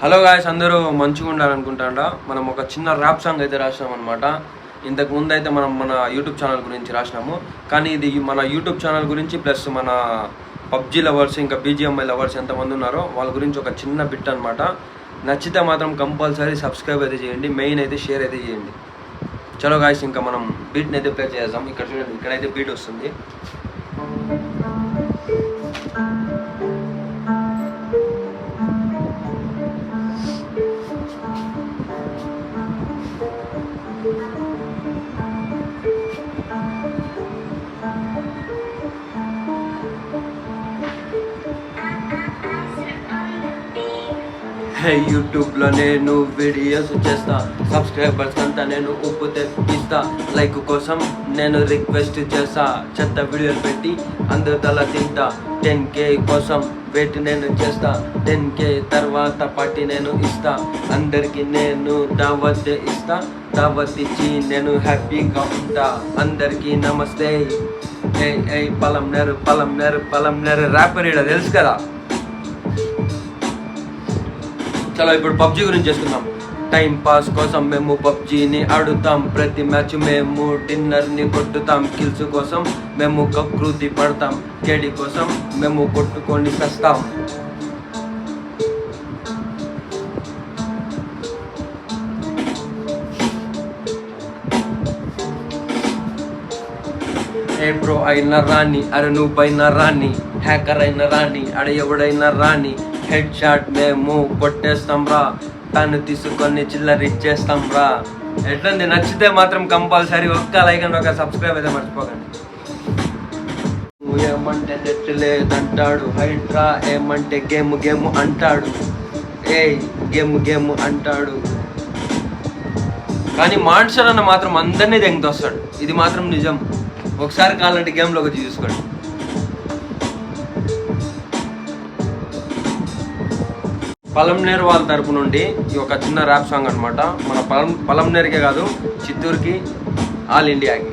Hello guys, అందరూ మంచిగా ఉండాలనుకుంటాండా. మనం ఒక చిన్న ర్యాప్ సాంగ్ అయితే రాసినాం అనమాట. ఇంతకు ముందు అయితే మనం మన యూట్యూబ్ ఛానల్ గురించి రాసినాము, కానీ ఇది మన యూట్యూబ్ ఛానల్ గురించి ప్లస్ మన పబ్జీ లవర్స్ ఇంకా బీజిఎంఐ లవర్స్ ఎంతమంది ఉన్నారో వాళ్ళ గురించి ఒక చిన్న బిట్ అనమాట. నచ్చితే మాత్రం కంపల్సరీ సబ్స్క్రైబ్ అయితే చేయండి, మెయిన్ అయితే షేర్ అయితే చేయండి. చలో గాయస్, ఇంకా మనం బీట్ని అయితే ప్లే చేద్దాం. ఇక్కడ చూడండి, ఇక్కడైతే బీట్ వస్తుంది. యూట్యూబ్లో నేను వీడియోస్ చేస్తా, సబ్స్క్రైబర్స్ అంతా నేను ఉప్పు తెప్పిస్తా. లైక్ కోసం నేను రిక్వెస్ట్ చేస్తా, చెత్త వీడియోలు పెట్టి అందరు తల తింటా. 10K కోసం వెయిట్ నేను చేస్తా, 10K తర్వాత పార్టీ నేను ఇస్తా. అందరికి నేను దావత్ ఇస్తా, దావత్ ఇచ్చి నేను హ్యాపీగా ఉంటా. అందరికీ నమస్తే. పలంనేరు ర్యాపర్ ఈడ తెలుసు కదా. చలో ఇప్పుడు పబ్జీ గురించి చేసుకుందాం. టైం పాస్ కోసం మేము పబ్జీని ఆడుతాం, ప్రతి మ్యాచ్ మేము డిన్నర్ని కొట్టుతాం. కిల్స్ కోసం మేము కకృతి పడతాం, కేడి కోసం మేము కొట్టుకొని సస్తాం. ఏ బ్రో అయినా రాని, అరే నువ్వైనా రాని, హ్యాకర్ అయినా రాని, అడ ఎవడైనా రాని, హెడ్ షాట్ మేము కొట్టేస్తాం రా. తను తీసుకొని చిల్లర ఇచ్చేస్తాం రా. ఎట్లంది? నచ్చితే మాత్రం కంపల్సరీ ఒక్క లైక్ అండ్ ఒక సబ్స్క్రైబ్ అయితే మర్చిపోకండి. ఏమంటే నెట్ లేదంటాడు హైడ్రా, ఏమంటే గేమ్ అంటాడు. గేమ్ అంటాడు, కానీ మాన్సర్ అన్న మాత్రం అందరినీ దెంగతొస్తాడు. ఇది మాత్రం నిజం. ఒకసారి కావాలంటే గేమ్లో వచ్చి చూసుకోండి. పలంనేరు వాళ్ళ తరపు నుండి ఈ ఒక చిన్న ర్యాప్ సాంగ్ అనమాట. మన పలంనేరుకే కాదు, చిత్తూరుకి, ఆల్ ఇండియాకి.